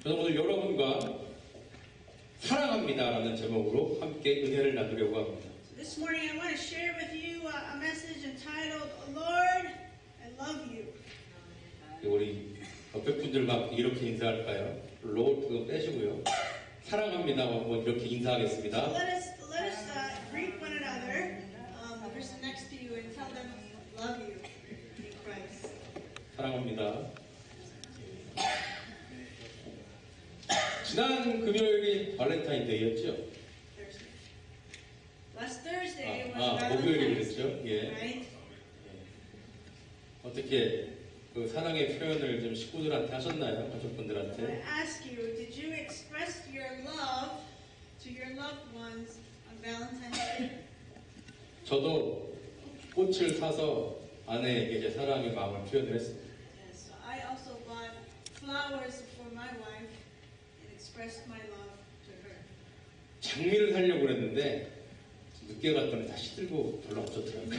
저는 오늘 여러분과 사랑합니다라는 제목으로 함께 은혜를 나누려고 합니다. So this morning I want to share with you a message entitled, Lord, I love you. 우리 옆에 분들과 이렇게 인사할까요? Lord 그거 빼시고요. 사랑합니다 하고 이렇게 인사하겠습니다. Let us greet one another, the person next to you, and tell them, love you in Christ. 사랑합니다. 지난 금요일이 발렌타인데이였죠? Last Thursday was 목요일이 Valentine's 그랬죠? Day, 예. right? 어떻게 그 사랑의 표현을 좀 식구들한테 하셨나요? I 가족분들한테? ask you, did you express your love to your loved ones on Valentine's Day? 저도 꽃을 사서 아내에게 제 사랑의 마음을 표현을 했습니다. Yes, so I also bought flowers for my wife and expressed my love to her. 장미를 사려고 그랬는데 늦게 갔더니 다 시들고 별로 안 좋더라고요.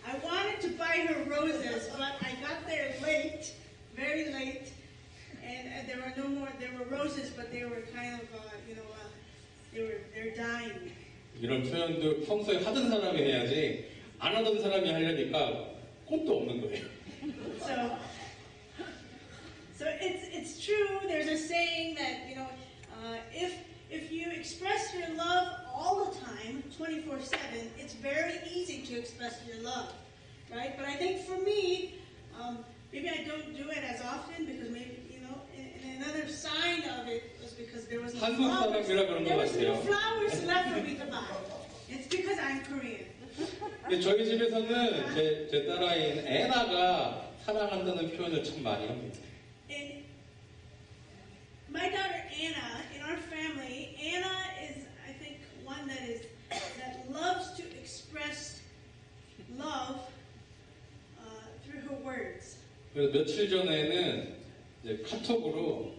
I wanted to buy her roses, but I got there late, very late, and there were no more. There were roses, but they were kind of, they're dying. 이런 표현도 평소에 하던 사람이 해야지 안 하던 사람이 하려니까 꽃도 없는 거예요. So it's true. There's a saying that if you express your love all the time, 24/7, it's very easy to express your love, right? But I think for me, maybe I don't do it as often because maybe and another sign of it was because there was no 한국 flowers. 사람이라 그런 것 There was no 같아요. flowers left for me to buy. It's because I'm Korean. 근데 저희 집에서는 제 딸아이인 애나가 사랑한다는 표현을 참 많이 합니다. And my daughter Anna, in our family, Anna is, I think, one that loves to express love through her words. 그래서 며칠 전에는 이제 카톡으로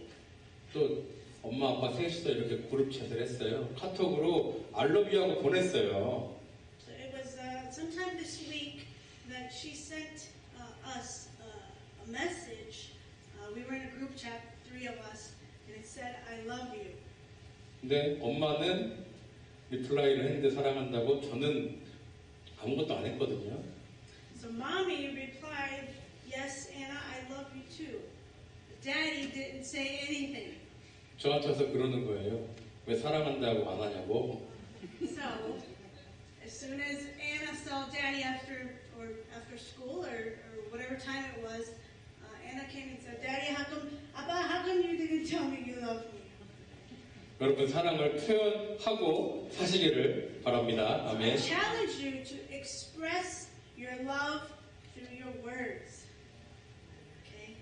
또 엄마 아빠 셋이서 이렇게 그룹 챗을 했어요. 카톡으로 알러뷰하고 보냈어요. So it was sometime this week that she sent us a message. We were in a group chat, 3 of us, and it said, I love you. 근데 엄마는 리플라이를 했는데 사랑한다고 저는 아무것도 안 했거든요. So mommy replied, yes, Anna, I love you too. Daddy didn't say anything. 저한테 와서 그러는 거예요. 왜 사랑한다고 안 하냐고. So, as soon as Anna saw Daddy after school or whatever time it was, Anna came and said, Daddy, how come you didn't tell me you love me? 여러분 사랑을 표현하고 사시기를 바랍니다. I 아멘. challenge you to express your love through your words. Okay?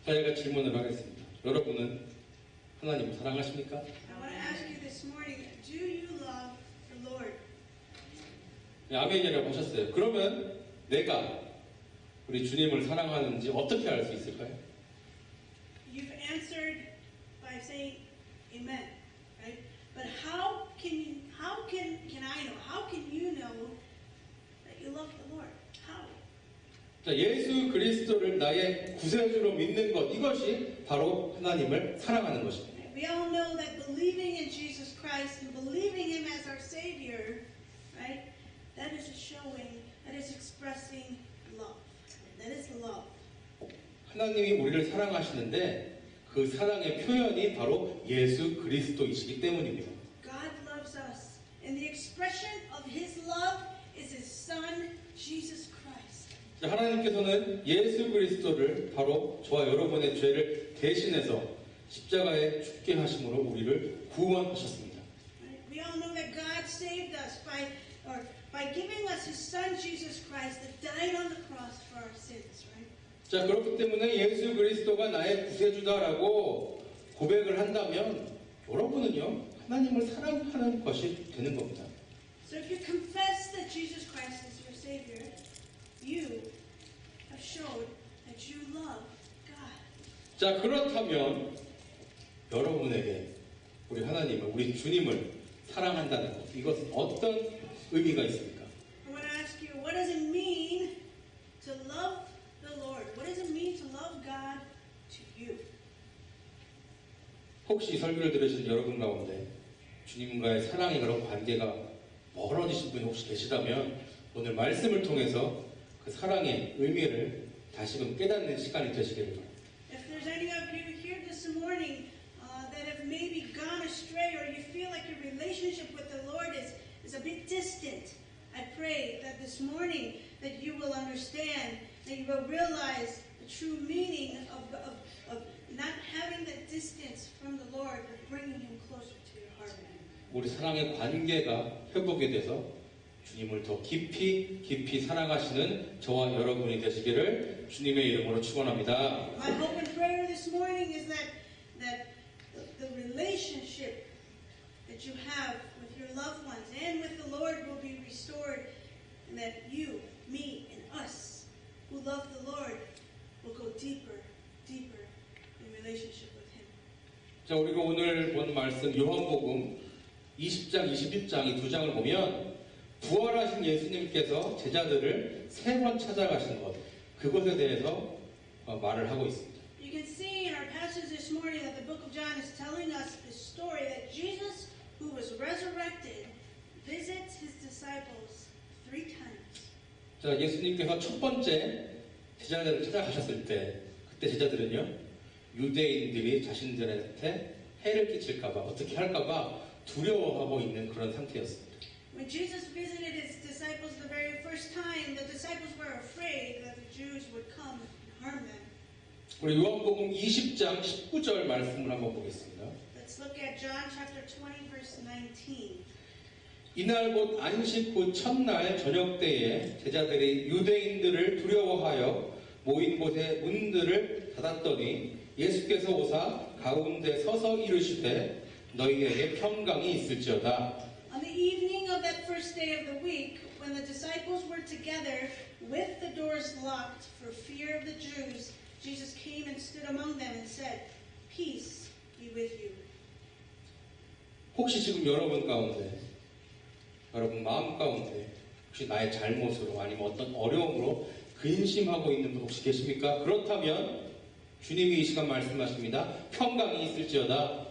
자, 제가 질문을 하겠습니다. 여러분은 하나님을 사랑하십니까? I want to ask you this morning, do you love the Lord? 네, 아멘이라고 하셨어요. 그러면 내가 우리 주님을 사랑하는지 어떻게 알 수 있을까요? You've answered by saying amen, right? But how can I know? How can you know that you love the Lord? How? 자, 예수 그리스도를 나의 구세주로 믿는 것, 이것이 바로 하나님을 사랑하는 것입니다. We all know that believing in Jesus Christ and believing Him as our Savior, right? That is showing, that is expressing love. That is love. 하나님이 우리를 사랑하시는데 그 사랑의 표현이 바로 예수 그리스도이시기 때문입니다. God loves us, and the expression of His love is His Son, Jesus Christ. 자, 하나님께서는 예수 그리스도를 바로 저와 여러분의 죄를 대신해서 십자가에 죽게 하심으로 우리를 구원하셨습니다. We all know that God saved us by giving us His Son Jesus Christ that died on the cross for our sins, right? 자, 그렇기 때문에 예수 그리스도가 나의 구세주다라고 고백을 한다면 여러분은요 하나님을 사랑하는 것이 되는 겁니다. So if you confess that Jesus Christ is your Savior, you have shown that you love God. 자, 그렇다면 여러분에게 우리 하나님을, 우리 주님을 사랑한다는 것, 이것은 어떤 의미가 있습니까? I want to ask you, what does it mean to love the Lord? What does it mean to love God to you? 혹시 이 설교를 들으신 여러분 가운데 주님과의 사랑의 그런 관계가 멀어지신 분이 혹시 계시다면 오늘 말씀을 통해서 그 사랑의 의미를 다시금 깨닫는 시간이 되시기를 바랍니다. If there's any of you here this morning that have maybe gone astray or you feel like your relationship with the Lord is a bit distant, I pray that this morning that you will understand, that you will realize the true meaning of not having that distance from the Lord, but bringing Him closer to your heart. 우리 사랑의 관계가 회복이 돼서 주님을 더 깊이 사랑하시는 저와 여러분이 되시기를 주님의 이름으로 축원합니다. My hope and prayer this morning is that the relationship that you have with your loved ones and with the Lord will be restored, and that you, me, and us who love the Lord will go deeper in relationship with Him. 자, 우리가 오늘 본 말씀 요한복음 20장, 21장 이 두 장을 보면 부활하신 예수님께서 제자들을 세 번 찾아가신 것, 그것에 대해서 말을 하고 있습니다. You can see in our passage this morning that the book of John is telling us the story that Jesus, who was resurrected, visits His disciples 3 times. 자, 예수님께서 첫 번째 제자들을 찾아가셨을 때 그때 제자들은요 유대인들이 자신들한테 해를 끼칠까봐 어떻게 할까봐 두려워하고 있는 그런 상태였습니다. When Jesus visited His disciples the very first time, the disciples were afraid that the Jews would come and harm them. 우리 요한복음 20장 19절 말씀을 한번 보겠습니다. Let's look at John chapter 20, verse 19. 이날 곧 안식 후 첫날 저녁 때에 제자들이 유대인들을 두려워하여 모인 곳에 문들을 닫았더니 예수께서 오사 가운데 서서 이르시되 너희에게 평강이 있을지어다. On the evening of that first day of the week, when the disciples were together with the doors locked for fear of the Jews, Jesus came and stood among them and said, "Peace be with you." 혹시 지금 여러분 가운데, 여러분 마음 가운데 혹시 나의 잘못으로 아니면 어떤 어려움으로 근심하고 있는 분 혹시 계십니까? 그렇다면 주님이 이 시간 말씀하십니다. 평강이 있을지어다.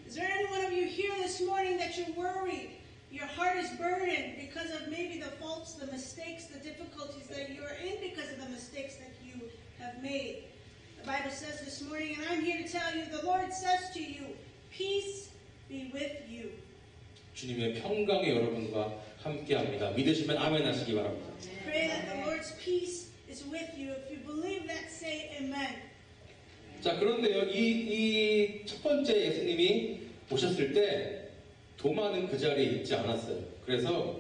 Is there any one of you here this morning that you're worried? Your heart is burdened because of maybe the faults, the mistakes, the difficulties that you're in because of the mistakes that you have made. The Bible says this morning, and I'm here to tell you, the Lord says to you, peace be with you. 주님의 평강이 여러분과 함께합니다. 믿으시면 아멘 하시기 바랍니다. Pray that the Lord's peace is with you. If you believe that, say amen. 자, 그런데요, 이 첫 번째 예수님이 오셨을 때 도마는 그 자리에 있지 않았어요. 그래서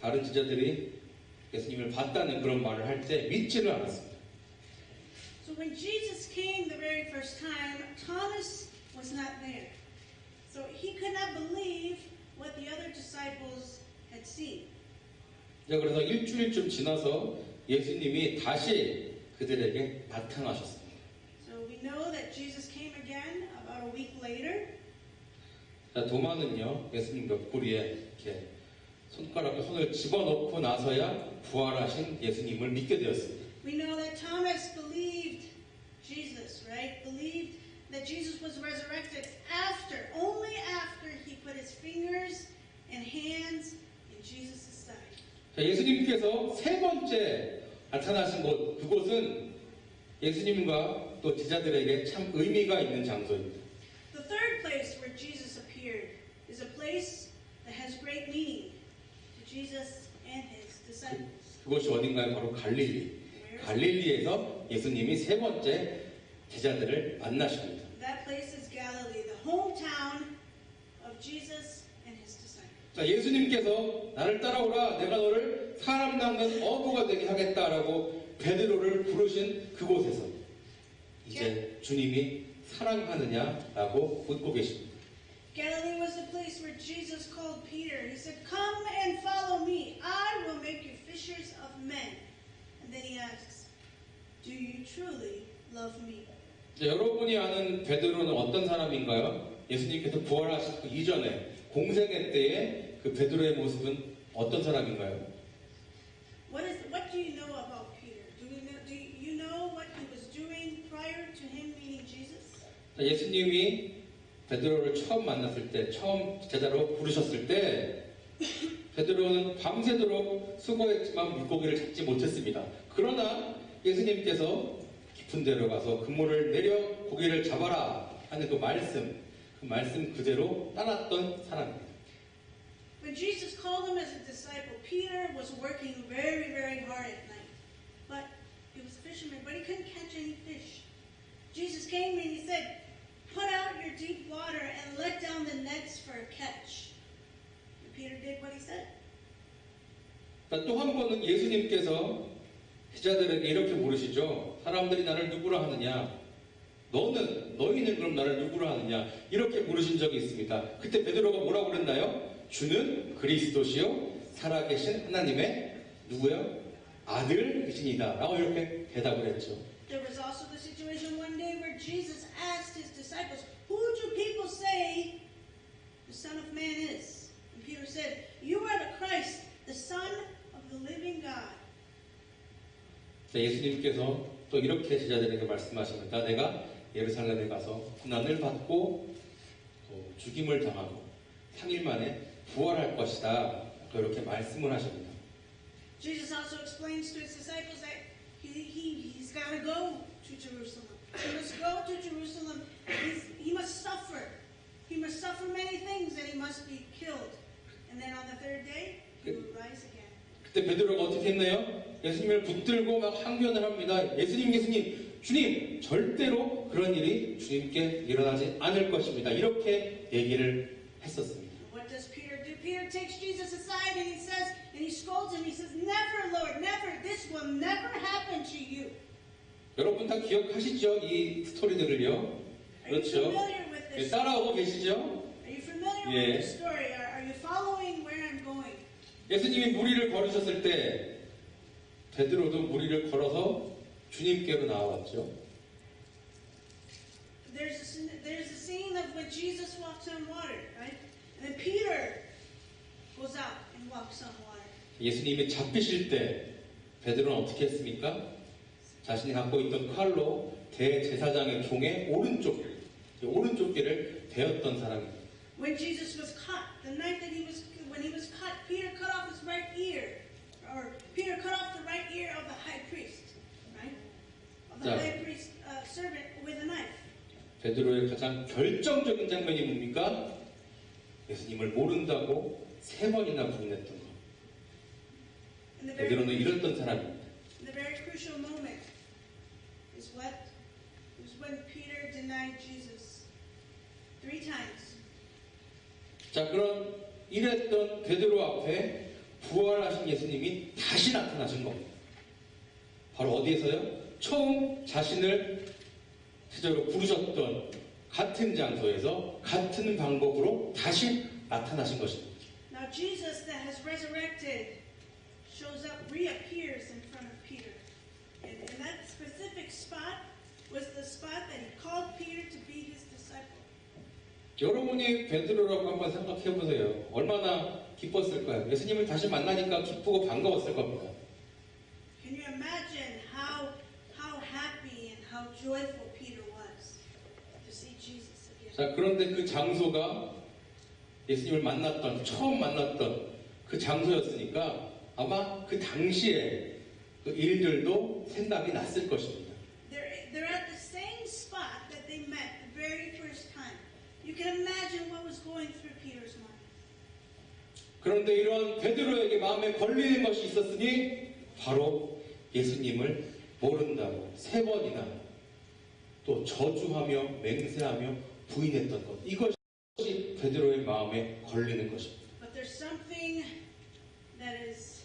다른 제자들이 예수님을 봤다는 그런 말을 할 때 믿지를 않았습니다. So when Jesus came the very first time, Thomas was not there. So he could not believe what the other disciples had seen. 자, 그래서 일주일쯤 지나서 예수님이 다시 그들에게 나타나셨습니다. So we know that Jesus came again about a week later. 자, 도마는요, 예수님 옆구리에 이렇게 손가락과 손을 집어넣고 나서야 부활하신 예수님을 믿게 되었습니다. We know that Thomas believed Jesus, right? Believed that Jesus was resurrected only after he put his fingers and hands in Jesus' side. 자, 예수님께서 세 번째 나타나신 곳, 그곳은 예수님과 또 제자들에게 참 의미가 있는 장소입니다. The third place where Jesus appeared is a place that has great meaning to Jesus and his disciples. 그곳이 어딘가요? 바로 갈릴리. 갈릴리에서 예수님이 세 번째 제자들을 만나십니다. That place is Galilee, the hometown of Jesus and his disciples. 자, 예수님께서 나를 따라오라, 내가 너를 사람 낳는 어부가 되게 하겠다라고 베드로를 부르신 그곳에서 이제 주님이 사랑하느냐라고 묻고 계십니다. Galilee was the place where Jesus called Peter. He said, "Come and follow me. I will make you fishers of men." And then he asks, "Do you truly love me?" 자, 여러분이 아는 베드로는 어떤 사람인가요? 예수님께서 부활하시기 이전에 공생애 때의 그 베드로의 모습은 어떤 사람인가요? What do you know about Peter? Do you know what he was doing prior to him meeting Jesus? 자, 예수님이 베드로를 처음 만났을 때, 처음 제자로 부르셨을 때 베드로는 밤새도록 수고했지만 물고기를 잡지 못했습니다. 그러나 예수님께서 깊은 데로 가서 그물을 내려 고기를 잡아라 하는 그 말씀 그대로 따랐던 사람입니다. When Jesus called him as a disciple, Peter was working very, very hard at night. But he was a fisherman, but he couldn't catch any fish. Jesus came and he said, "Put out your deep water and let down the nets for a catch." And Peter did what he said. 또 한 번은 예수님께서 제자들에게 이렇게 물으시죠. 사람들이 나를 누구라 하느냐? 너희는 그럼 나를 누구라 하느냐? 이렇게 물으신 적이 있습니다. 그때 베드로가 뭐라고 그랬나요? 주는 그리스도시요 살아계신 하나님의 누구요? 아들이시니다 라고 이렇게 대답을 했죠. There was also the situation one day where Jesus asked his disciples, "Who do people say the Son of Man is?" And Peter said, "You are the Christ, the Son of the living God." 예수님께서 또 이렇게 제자들에게 말씀하십니다. 내가 예루살렘에 가서 고난을 받고 또 죽임을 당하고 3일 만에 부활할 것이다. 이렇게 말씀을 하십니다. Jesus also explains to his disciples that he's got to go to Jerusalem. He must go to Jerusalem. He must suffer. He must suffer many things, and he must be killed. And then on the third day, he will rise again. 그때 베드로가 어떻게 했나요? 예수님을 붙들고 막 항변을 합니다. 예수님, 주님, 절대로 그런 일이 주님께 일어나지 않을 것입니다. 이렇게 얘기를 했었습니다. What does Peter do? Peter takes Jesus aside and he says, and he scolds him. He says, "Never, Lord, never. This will never happen to you." 여러분 다 기억하시죠? 이 스토리들을요. Are you 그렇죠. familiar with this? 따라오고 계시죠? Are you familiar 예. with this story? Are you following where I'm going? 예수님이 무리를 걸으셨을 때 베드로도 무리를 걸어서 주님께로 나아왔죠. There's a scene of when Jesus walks on water, right? And then Peter goes out and walks on water. 예수님이 잡히실 때 베드로는 어떻게 했습니까? 자신이 갖고 있던 칼로 대제사장의 종의 오른쪽 귀를 베었던 사람입니다. When Jesus was caught, the night that when he was caught, Peter cut off his right ear, or Peter cut off the right ear of the high priest, right? Of the high priest servant with a knife. 베드로의 가장 결정적인 장면이 뭡니까? 예수님을 모른다고 3번이나 부인했던 것. 베드로는 이랬던 사람입니다. The very crucial moment is when Peter denied Jesus 3 times. 자, 그런 이랬던 베드로 앞에 부활하신 예수님이 다시 나타나신 겁니다. 바로 어디에서요? 처음 자신을 제자로 부르셨던 같은 장소에서 같은 방법으로 다시 나타나신 것입니다. Now Jesus that has resurrected shows up, reappears in front of Peter. And that specific spot was the spot that he called Peter to be his disciple. 여러분이 베드로라고 한번 생각해 보세요. 얼마나 기뻤을까요? 예수님을 다시 만나니까 기쁘고 반가웠을 겁니다. Can you imagine how happy and how joyful Peter was to see Jesus again? 자, 그런데 그 장소가 예수님을 처음 만났던 그 장소였으니까 아마 그 당시에 그 일들도 생각이 났을 것입니다. They're at the same spot that they met the very first time. You can imagine what was going through Peter's mind. 그런데 이런 베드로에게 마음에 걸리는 것이 있었으니 바로 예수님을 모른다고 3번이나 또 저주하며 맹세하며 부인했던 것. 이것이 베드로의 마음에 걸리는 것입니다. But there's something that is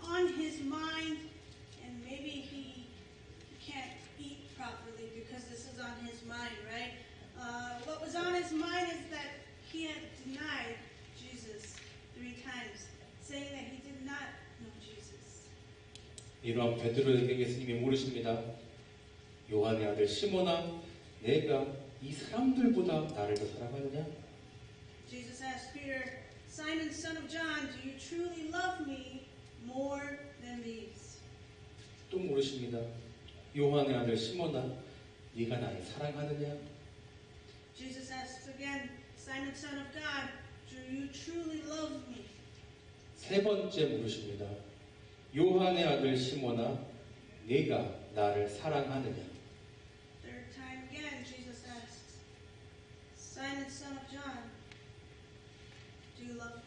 on his mind, and maybe he can't eat properly because this is on his mind, right? What was on his mind is that he had denied Jesus 3 times, saying that he did not know Jesus. 이러한 베드로에게 예수님이 물으십니다. 요한의 아들 시몬아, 내가 이 사람들보다 나를 더 사랑하느냐? Jesus asked Peter, "Simon, son of John, do you truly love me more than these?" 또 물으십니다. 요한의 아들 시몬아, 네가 나를 사랑하느냐? Jesus asks again, Simon, son of God, do you truly love me? 세 번째 물으십니다. 요한의 아들 시몬아, 네가 나를 사랑하느냐? Third time again, Jesus asks, Simon, son of John, do you love me?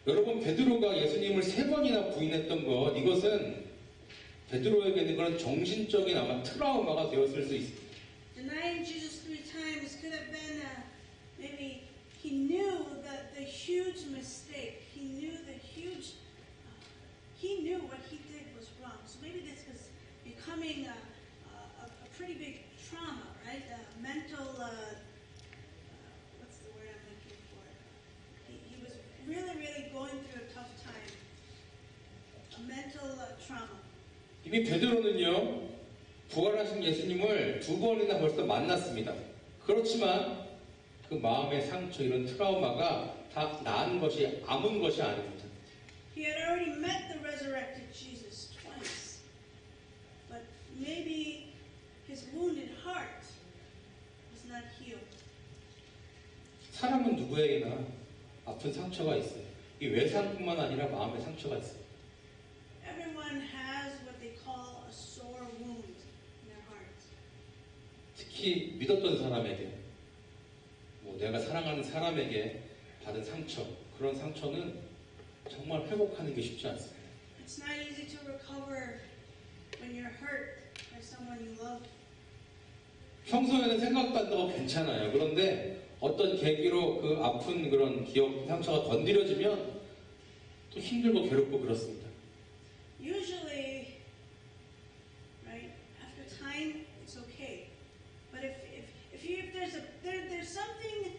여러분, 베드로가 예수님을 세 번이나 부인했던 것, 이것은 베드로에게는 그런 정신적인 아마 트라우마가 되었을 수 있습니다. Denying Jesus 3 times could have been maybe he knew the huge mistake. He knew what he did was wrong. So maybe this was becoming a pretty big trauma, right? Mental, what's the word I'm looking for? He was really going through a tough time. A mental trauma. 이미 베드로는요, 부활하신 예수님을 두 번이나 벌써 만났습니다. 그렇지만 그 마음의 상처, 이런 트라우마가 다 나은 것이, 아문 것이 아닙니다. He had already met the resurrected Jesus twice. But maybe his wounded heart was not healed. 사람은 누구에게나 아픈 상처가 있어요. 이 외상뿐만 아니라 마음의 상처가 있어요. Everyone has what they call a sore wound in their hearts. 특히 믿었던 사람에게, 내가 사랑하는 사람에게 받은 상처, 그런 상처는 정말 회복하는 게 쉽지 않습니다. It's not easy to recover when you're hurt by someone you love. 평소에는 생각도 안 나고 괜찮아요. 그런데 어떤 계기로 그 아픈 그런 기억, 상처가 건드려지면 또 힘들고 괴롭고 그렇습니다. Usually, right, after time, it's okay. But if there's something,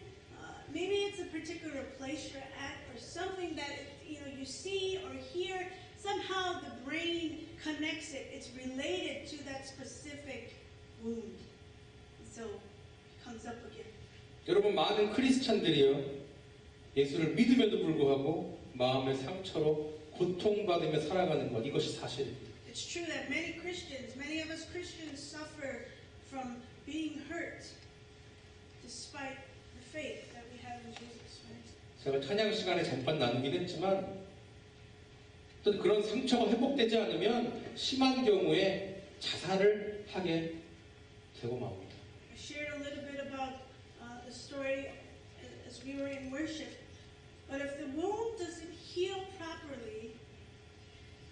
maybe it's a particular place you're at, or something that you see or hear, somehow the brain connects it. It's related to that specific wound, so it comes up again. 여러분, 많은 크리스찬들이요, 예수를 믿음에도 불구하고 마음의 상처로 고통받으며 살아가는 것, 이것이 사실입니다. It's true that many of us Christians suffer from being hurt despite the faith that we have in Jesus, right? 제가 찬양 시간에 잠깐 나누긴 했지만 또 그런 상처가 회복되지 않으면 심한 경우에 자살을 하게 되고 맙니다. I shared a little bit about the story as we were in worship, but if the wound doesn't heal properly,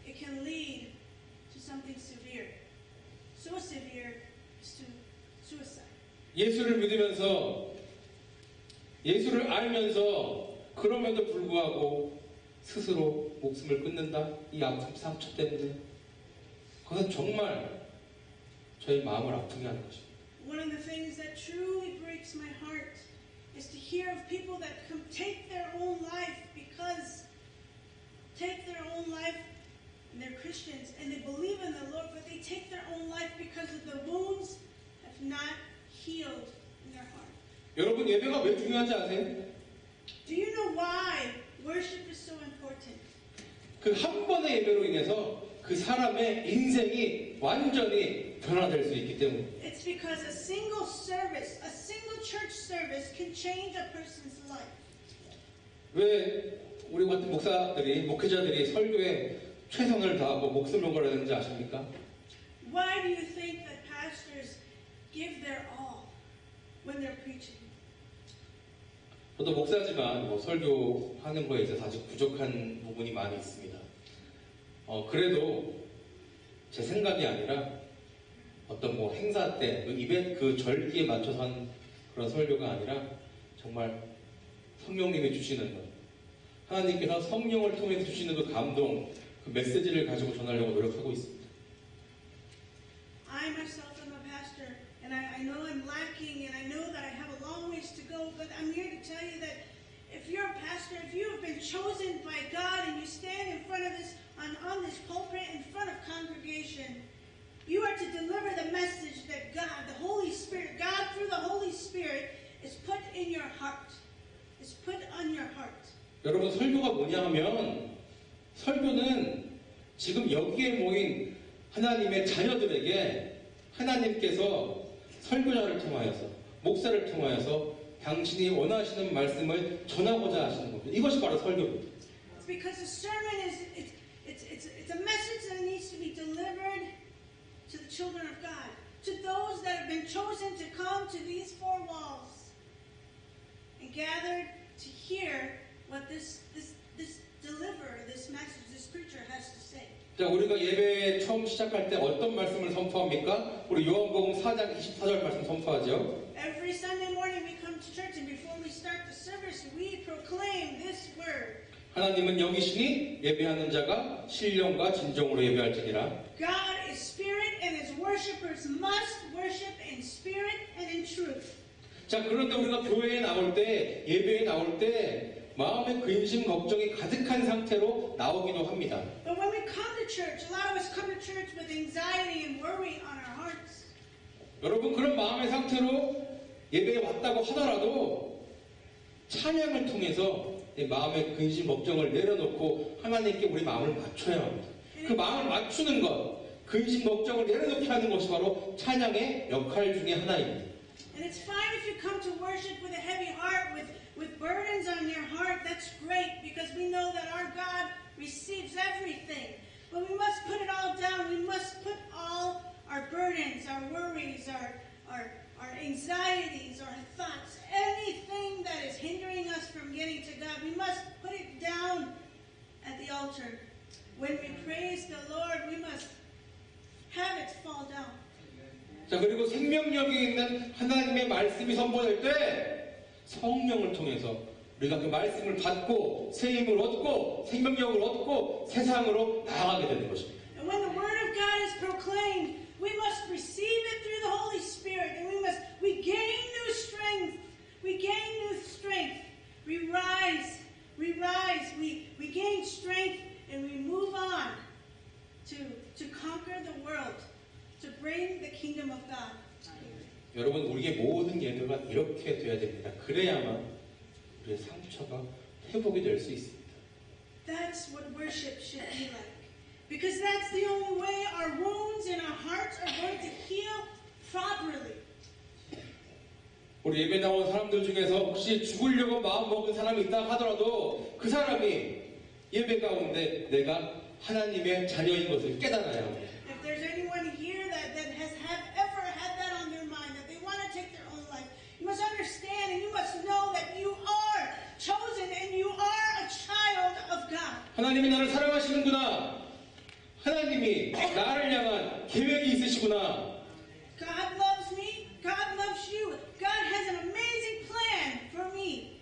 it can lead to something severe. So severe as to suicide. 예수를 믿으면서, 예수를 알면서 그럼에도 불구하고 스스로 목숨을 끊는다? 이 아픔, 상처 때문에. 그것은 정말 저희 마음을 아프게 하는 것입니다. One of the things that truly breaks my heart is to hear of people that take their own life and they're Christians and they believe in the Lord, but they take their own life because of the wounds have not healed in their heart. 여러분, 예배가 왜 중요한지 아세요? Do you know why worship is so important? 그 한 번의 예배로 인해서 그 사람의 인생이 완전히 변화될 수 있기 때문에. It's because a single service, a single church service can change a person's life. 왜 우리 같은 목사들이, 목회자들이 설교에 최선을 다하고 목숨을 걸어야 되는지 아십니까? Why do you think that pastors give their all when they're preaching? 저도 목사지만 설교하는 거에 있어서 아직 부족한 부분이 많이 있습니다. 그래도 제 생각이 아니라 어떤 행사 때, 그 절기에 맞춰서 한 그런 설교가 아니라 정말 성령님이 주시는 것, 하나님께서 성령을 통해서 주시는 그 감동, 그 메시지를 가지고 전하려고 노력하고 있습니다. I myself am a pastor, and I know I'm lacking, and I know that I have a long ways to go, but I'm here to tell you that if you're a pastor, if you have been chosen by God and you stand in front of this, on this pulpit in front of congregation, you are to deliver the message that God, the Holy Spirit, God through the Holy Spirit is put in your heart, is put on your heart. 여러분, 설교가 뭐냐 하면, 설교는 지금 여기에 모인 하나님의 자녀들에게 하나님께서 설교자를 통하여서 목사를 통하여서 당신이 원하시는 말씀을 전하고자 하시는 겁니다. 이것이 바로 설교입니다. It's because the sermon is it's a message that needs to be delivered to the children of God, to those that have been chosen to come to these four walls and gathered to hear what this deliverer, this message, this preacher has to say. 자, 우리가 예배 처음 시작할 때 어떤 말씀을 선포합니까? 우리 요한복음 4장 24절 말씀 선포하죠. Every Sunday morning we come to church and before we start the service we proclaim this word. 하나님은 영이시니 예배하는 자가 신령과 진정으로 예배할지니라. God is spirit and his worshipers must worship in spirit and in truth. 자, 그런데 우리가 교회에 나올 때, 예배에 나올 때 마음의 근심, 걱정이 가득한 상태로 나오기도 합니다. But when we come to church, a lot of us come to church with anxiety and worry on our hearts. 여러분, 그런 마음의 상태로 예배에 왔다고 하더라도 찬양을 통해서 이 마음의 근심, 걱정을 내려놓고 하나님께 우리 마음을 맞춰야 합니다. 그 마음을 맞추는 것, 근심, 걱정을 내려놓게 하는 것이 바로 찬양의 역할 중에 하나입니다. And it's fine if you come to worship with a heavy heart, with burdens on your heart. That's great because we know that our God receives everything. But we must put it all down. We must put all our burdens, our worries, our anxieties, our thoughts, anything that is hindering us from getting to God, we must put it down at the altar. When we praise the Lord, we must have it fall down. 자, 그리고 생명력이 있는 하나님의 말씀이 선포될 때 성령을 통해서 우리가 그 말씀을 받고 새 힘을 얻고 생명력을 얻고 세상으로 나아가게 되는 것입니다. And when the word of God is proclaimed, we must receive it through the Holy Spirit, and we gain new strength. We gain new strength. We rise, we gain strength, and we move on to conquer the world, to bring the kingdom of God. 여러분, 우리의 모든 예배가 이렇게 돼야 됩니다. 그래야만 우리의 상처가 회복이 될 수 있습니다. That's what worship should be like. Because that's the only way our wounds in our hearts are going to heal properly. 우리 예배 나온 사람들 중에서 혹시 죽으려고 마음먹은 사람이 있다 하더라도 그 사람이 예배 가운데 내가 하나님의 자녀인 것을 깨달아야 합니다. If there's anyone here that has ever had that on their mind, that they want to take their own life, you must understand and you must know that you are chosen and you are a child of God. 하나님이 나를 사랑하시는구나. 하나님이 나를 향한 계획이 있으시구나. God loves me. God loves you. God has an amazing plan for me.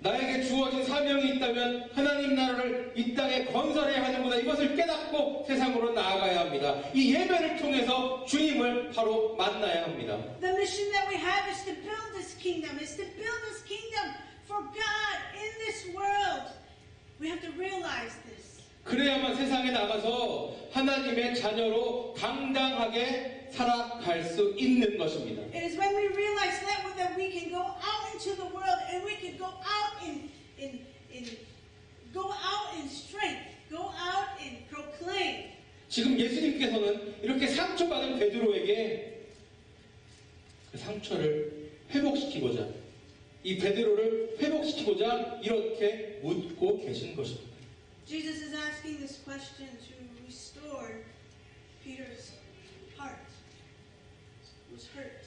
나에게 주어진 사명이 있다면 하나님 나라를 이 땅에 건설해야 하는구나. 이것을 깨닫고 세상으로 나아가야 합니다. 이 예배를 통해서 주님을 바로 만나야 합니다. The mission that we have is to build this kingdom. Is to build this kingdom for God in this world. We have to realize this. 그래야만 세상에 나가서 하나님의 자녀로 당당하게 살아갈 수 있는 것입니다. It is when we realize that we can go out into the world and we can go out in strength, go out and proclaim. 지금 예수님께서는 이렇게 상처받은 베드로에게 그 상처를 회복시키고자, 이 베드로를 회복시키고자 이렇게 묻고 계신 것입니다. Jesus is asking this question to restore Peter's heart. It was hurt.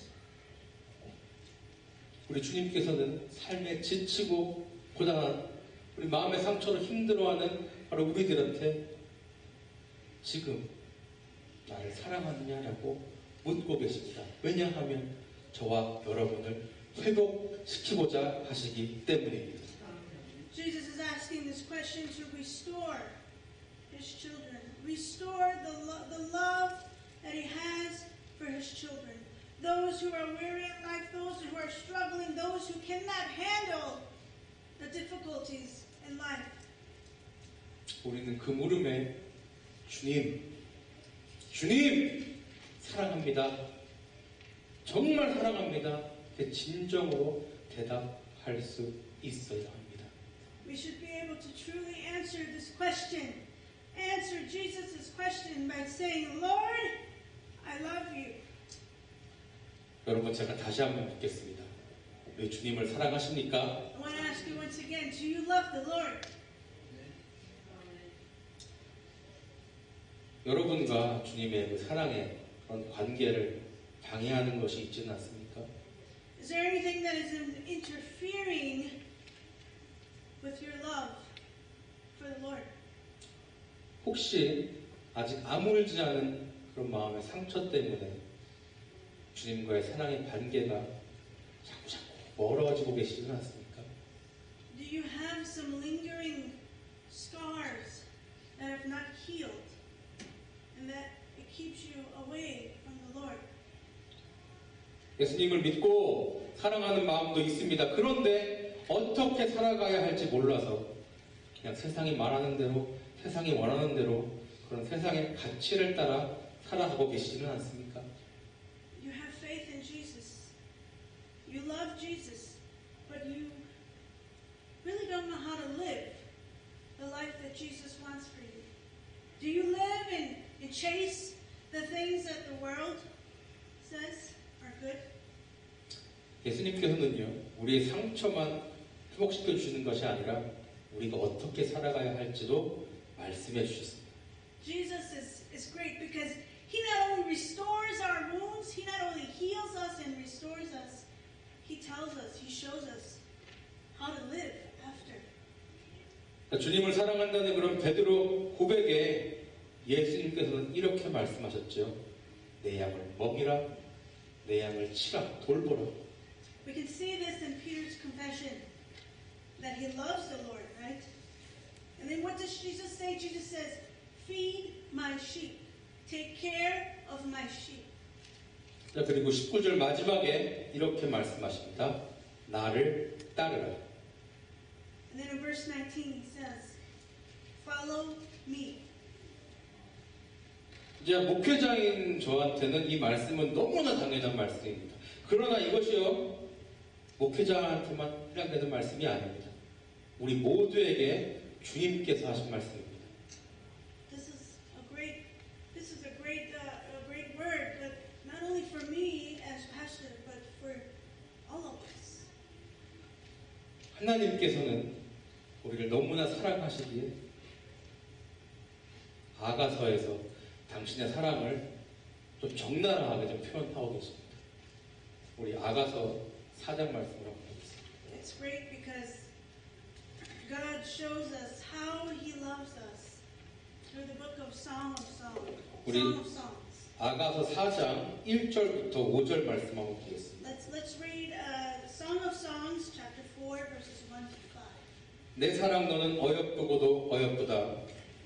우리 주님께서는 삶에 지치고 고단한 우리 마음의 상처로 힘들어하는 바로 우리들한테 지금 나를 사랑하느냐라고 묻고 계십니다. 왜냐하면 저와 여러분을 회복시키고자 하시기 때문입니다. Jesus is asking this question to restore his children. Restore the love that he has for his children. Those who are weary in life, those who are struggling, those who cannot handle the difficulties in life. 우리는 그 물음에 주님 사랑합니다. 정말 사랑합니다. 진정으로 대답할 수 있어야 합니다. We should be able to truly answer this question. Answer Jesus' question by saying, Lord, I love you. 여러분 제가 다시 한번 묻겠습니다. 우리 주님을 사랑하십니까? I want to ask you once again, do you love the Lord? 여러분과 주님의 그 사랑의 그런 관계를 방해하는 것이 있지는 않습니까? Is there anything that is interfering with your love for the Lord? 혹시 아직 아물지 않은 그런 마음의 상처 때문에 주님과의 사랑의 관계가 자꾸 멀어지고 계시지는 않습니까? Do you have some lingering scars that have not healed and that it keeps you away from the Lord? 예수님을 믿고 사랑하는 마음도 있습니다. 그런데 어떻게 살아가야 할지 몰라서 그냥 세상이 말하는 대로, 세상이 원하는 대로 그런 세상의 가치를 따라 살아가고 계시지는 않습니까? You have faith in Jesus. You love Jesus, but you really don't know how to live the life that Jesus wants for you. Do you live and chase the things that the world says are good? 예수님께서는요, 우리의 상처만 회복시켜 주시는 것이 아니라 우리가 어떻게 살아가야 할지도 말씀해 주셨습니다. Jesus is great because He not only restores our wounds, He not only heals us and restores us, He tells us, He shows us how to live after. 주님을 사랑한다는 그런 베드로 고백에 예수님께서는 이렇게 말씀하셨죠. 내 양을 먹이라, 내 양을 치라, 돌보라. We can see this in Peter's confession that he loves the Lord, right? And then what does Jesus say? Jesus says, feed my sheep. Take care of my sheep. 자, 그리고 19절 마지막에 이렇게 말씀하십니다. 나를 따르라. And then in verse 19 he says, follow me. 이제 목회자인 저한테는 이 말씀은 너무나 당연한 말씀입니다. 그러나 이것이요, 목회자한테만 해당되는 말씀이 아닙니다. 우리 모두에게 주님께서 하신 말씀입니다. This is a great word, but not only for me as pastor, but for all of us. 하나님께서는 우리를 너무나 사랑하시기에 아가서에서 당신의 사랑을 좀 적나라하게 좀 표현하고 계십니다. 우리 아가서 4장 말씀을 한번 보겠습니다. It's great because God shows us how He loves us through the book of Song of Songs. Song of Songs. 아가서 4장 1절부터 5절 말씀 한번 보겠습니다. Let's read Song of Songs, chapter 4, verses 1 to 5. 내 사랑 너는 어여쁘고도 어여쁘다.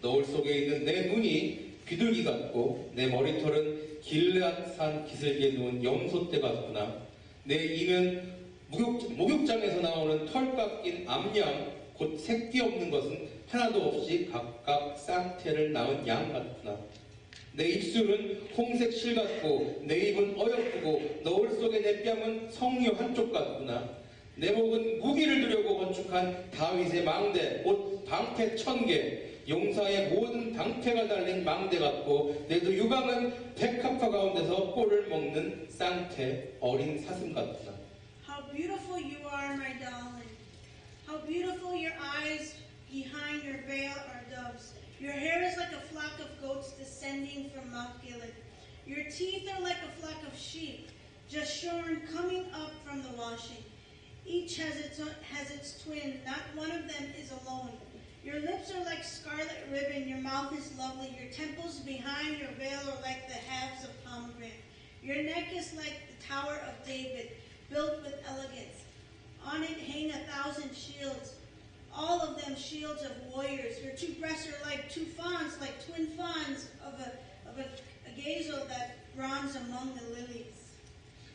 너울 속에 있는 내 눈이 비둘기 같고 내 머리털은 길앗산 기슭에 누운 염소떼 같구나. 내 이는 목욕장에서 나오는 털 깎인 암양 곧 새끼 없는 것은 하나도 없이 각각 쌍태를 낳은 양 같구나. 내 입술은 홍색 실 같고 내 입은 어여쁘고 너울 속의 내 뺨은 성류 한쪽 같구나. 내 목은 무기를 두려고 건축한 다윗의 망대 곧 방패 1000개 용사의 모든 방패가 달린 망대 같고 내 두 유방은 백합화 가운데서 꼴을 먹는 쌍태 어린 사슴 같구나. How beautiful you are, my darling. How beautiful your eyes behind your veil are doves. Your hair is like a flock of goats descending from Mount Gilead. Your teeth are like a flock of sheep, just shorn, coming up from the washing. Each has its twin, not one of them is alone. Your lips are like scarlet ribbon, your mouth is lovely, your temples behind your veil are like the halves of pomegranate. Your neck is like the Tower of David, built with elegance. On it hang 1,000 shields, all of them shields of warriors. Your two breasts are like two fawns, like twin fawns of a gazelle that runs among the lilies.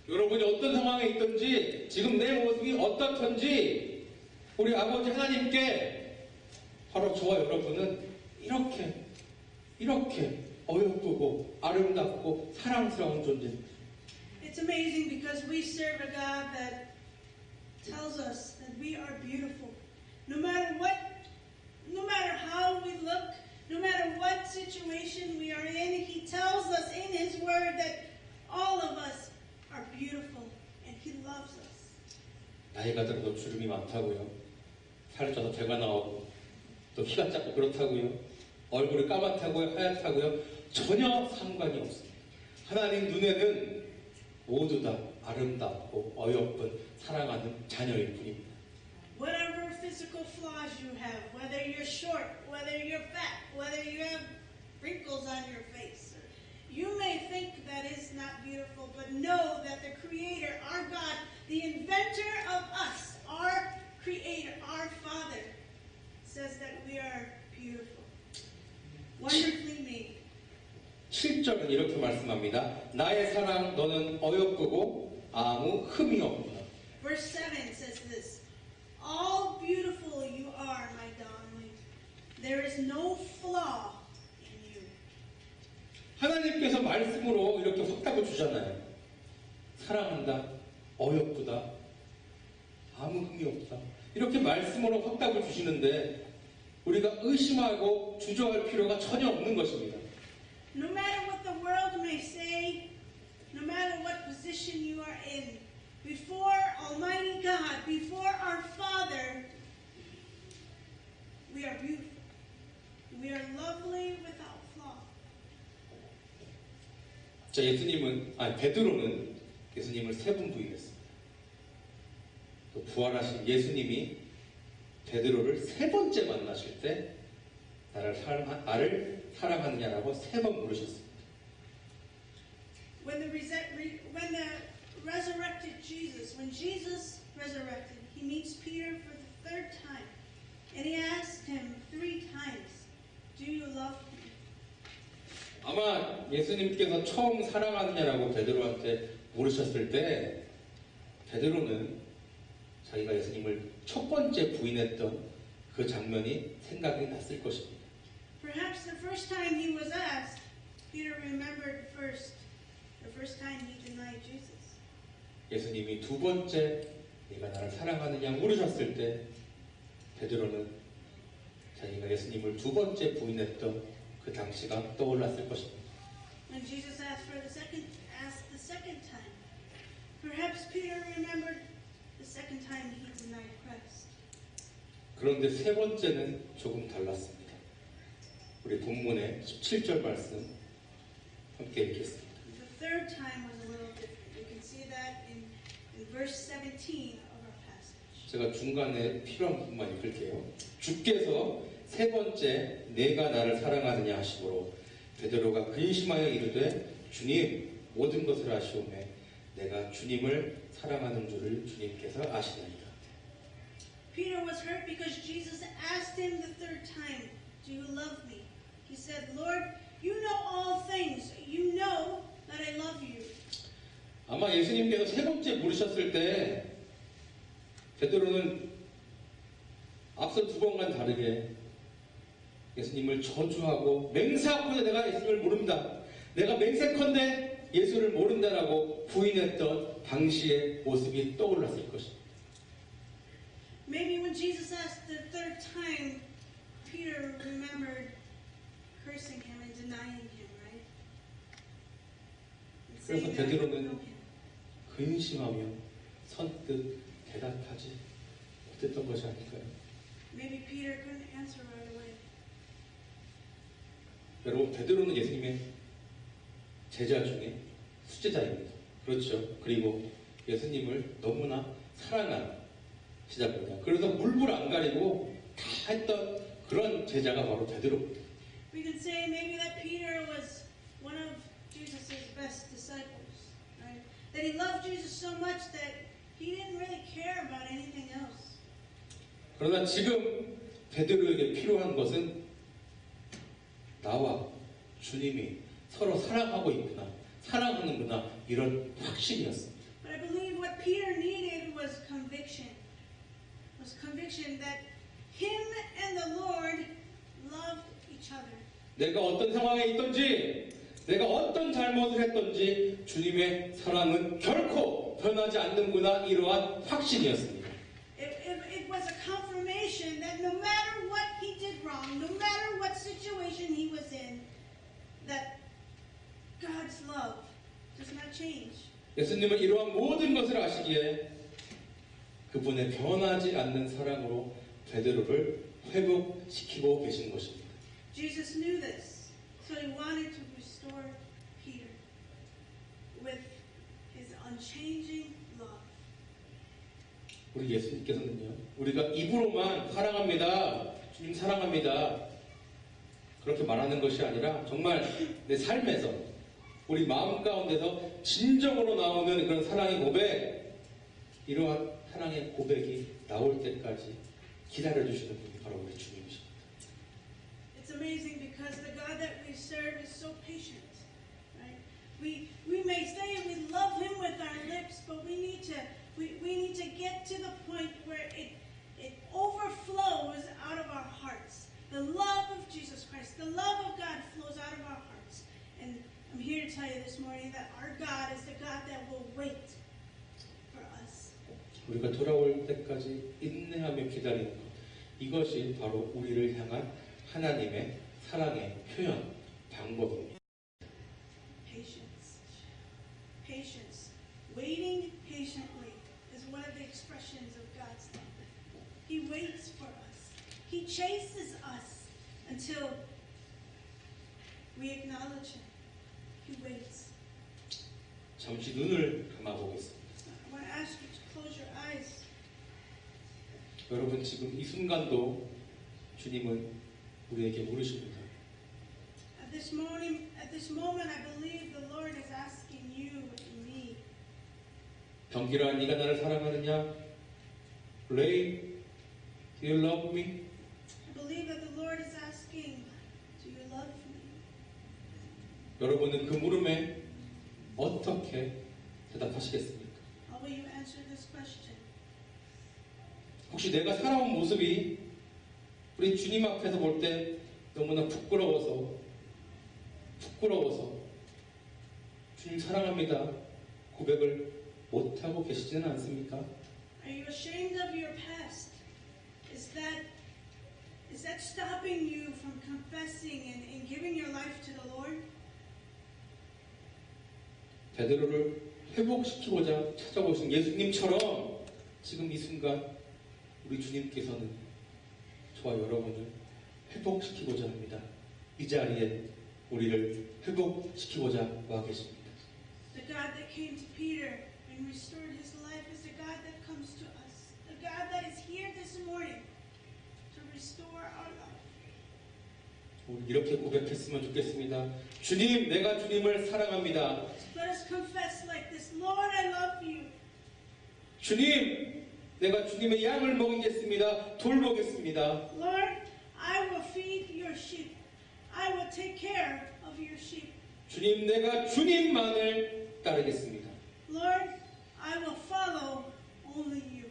여러분이 어떤 상황에 있든지 지금 내 모습이 어떻든지 우리 아버지 하나님께 바로 저와 여러분은 이렇게 어여쁘고 아름답고 사랑스러운 존재입니다. It's amazing because we serve a God that tells us that we are beautiful. No matter how we look, no matter what situation we are in, He tells us in His Word that all of us are beautiful 나이가 들어서 주름이 많다고요. 살이 쪄서 배가 나오고 또 키가 작고 그렇다고요. 얼굴이 까맣다고요. 하얗다고요. 전혀 상관이 없습니다. 하나님 눈에는 모두 다 아름답고 어여쁜 사랑하는 자녀일 뿐입니다. Whatever physical flaws you have, whether you're short, whether you're fat, whether you have wrinkles on your face, you may think that is not beautiful, but know that the Creator, our God, the inventor of us, our Creator, our Father, says that we are beautiful, wonderfully made. 7절은 이렇게 말씀합니다. 나의 사랑 너는 어여쁘고 아무 흠이 없구나. Verse 7 says this, all beautiful you are, my darling. There is no flaw in you. 하나님께서 말씀으로 이렇게 확답을 주잖아요. 사랑한다, 어여쁘다, 아무 흠이 없다. 이렇게 말씀으로 확답을 주시는데 우리가 의심하고 주저할 필요가 전혀 없는 것입니다. No matter what the world may say, no matter what position you are in, before Almighty God, before our Father, we are beautiful. We are lovely without flaw. 자, 베드로는 예수님을 3번 부인했습니다. 또 부활하신 예수님이 베드로를 3번째 만나실 때 나를 사랑하느냐라고 3번 물으셨습니다. When the resurrected Jesus, when Jesus resurrected, he meets Peter for the 3rd time, and he asked him 3 times, "Do you love me?" 아마 예수님께서 처음 사랑하느냐라고 베드로한테 물으셨을 때 베드로는 자기가 예수님을 첫 번째 부인했던 그 장면이 생각이 났을 것입니다. Perhaps the first time he was asked, Peter remembered the first time he denied Jesus. 예수님이 2번째 네가 나를 사랑하느냐 물으셨을 때 베드로는 자기가 예수님을 2번째 부인했던 그 당시가 떠올랐을 것입니다. When Jesus asked the second time, perhaps Peter remembered the second time he denied Christ. 그런데 3번째는 조금 달랐습니다. 우리 본문의 17절 말씀 함께 읽겠습니다. The 3rd time was a little different. You can see that in verse 17 of our passage. 제가 중간에 필요한 부분만 읽을게요. 주께서 3번째 내가 나를 사랑하느냐 하시므로 베드로가 근심하여 이르되 주님 모든 것을 아시오매 내가 주님을 사랑하는 줄을 주님께서 아시나이다. Peter was hurt because Jesus asked him the 3rd time, "Do you love me?" He said, "Lord, you know all things. You know that I love you." 아마 예수님께서 3번째 물으셨을 때 베드로는 앞서 2번과는 다르게 예수님을 저주하고 맹세하고는 내가 예수님을 모른다. 내가 맹세컨대 예수를 모른다라고 부인했던 당시의 모습이 떠올랐을 것입니다. Maybe when Jesus asked the 3rd time, Peter remembered cursing him and denying him, right? And 그래서 saying that I don't 베드로는 know him. 근심하며 선뜻 대답하지 못했던 것이 아닐까요? Maybe Peter couldn't answer right away. 여러분, 베드로는 예수님의 제자 중에 수제자입니다. 그렇죠. 그리고 예수님을 너무나 사랑한 제자입니다. 그래서 물불 안 가리고 다 했던 그런 제자가 바로 베드로입니다. We can say maybe that Peter was one of Jesus' best disciples, right? That he loved Jesus so much that he didn't really care about anything else. 그러나 지금 베드로에게 필요한 것은 나와 주님이 서로 사랑하고 있구나, 사랑하는구나 이런 확신이었습니다. But I believe what Peter needed was conviction. Was conviction that him and the Lord loved each other. 내가 어떤 상황에 있든지 내가 어떤 잘못을 했든지 주님의 사랑은 결코 변하지 않는구나 이러한 확신이었습니다. It was a confirmation that no matter what he did wrong, no matter what situation he was in, that God's love does not change. 예수님은 이러한 모든 것을 아시기에 그분의 변하지 않는 사랑으로 베드로를 회복시키고 계신 것입니다. Jesus knew this, so he wanted to restore Peter with his unchanging love. 우리 예수님께서는요, 우리가 입으로만 사랑합니다, 주님 사랑합니다, 그렇게 말하는 것이 아니라 정말 내 삶에서, 우리 마음 가운데서 진정으로 나오는 그런 사랑의 고백, 이러한 사랑의 고백이 나올 때까지 기다려주시는 분이 바로 우리 주님이십니다. It's amazing because the God that we serve is so patient, right? We may say we love Him with our lips, but we need to get to the point where it overflows out of our hearts. The love of Jesus Christ, the love of God flows out of our hearts. And I'm here to tell you this morning that our God is the God that will wait for us. 우리가 돌아올 때까지 인내하며 기다리는 것, 이것이 바로 우리를 향한 하나님의 사랑의 표현 방법입니다. Patience. Patience. Waiting patiently is one of the expressions of God's love. He waits for us. He chases us until we acknowledge Him. He waits. 잠시 눈을 감아보겠습니다. I want to ask you to close your eyes. 여러분 지금 이 순간도 주님은 우리에게 물으십니다. At this moment, I believe the Lord is asking you and me. 병기라, 네가 나를 사랑하느냐? Ray, do you love me? I believe that the Lord is asking, do you love me? 여러분은 그 물음에 어떻게 대답하시겠습니까? How will you answer this question? 혹시 내가 살아온 모습이 우리 주님 앞에서 볼 때 너무나 부끄러워서 주님 사랑합니다 고백을 못하고 계시지는 않습니까? Are you ashamed of your past? Is that stopping you from confessing and giving your life to the Lord? 베드로를 회복시키고자 찾아오신 예수님처럼 지금 이 순간 우리 주님께서는 저와 여러분을 회복시키고자 합니다. 이 자리에 우리를 회복시키고자 와 계십니다. The God that came to Peter and restored his life is the God that comes to us. The God that is here this morning to restore our life. 우리 이렇게 고백했으면 좋겠습니다. 주님, 내가 주님을 사랑합니다. Let us confess like this. Lord, I love you. 주님, 내가 주님의 양을 먹이겠습니다. 돌보겠습니다. Lord, I will feed your sheep. I will take care of your sheep. 주님, 내가 주님만을 따르겠습니다. Lord, I will follow only you.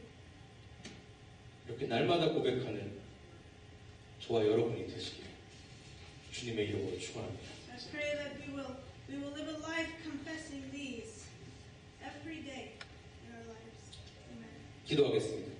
이렇게 날마다 고백하는 저와 여러분이 되시길 주님의 이름으로 축원합니다. Let's pray that we will live a life confessing these every day in our lives. Amen. 기도하겠습니다.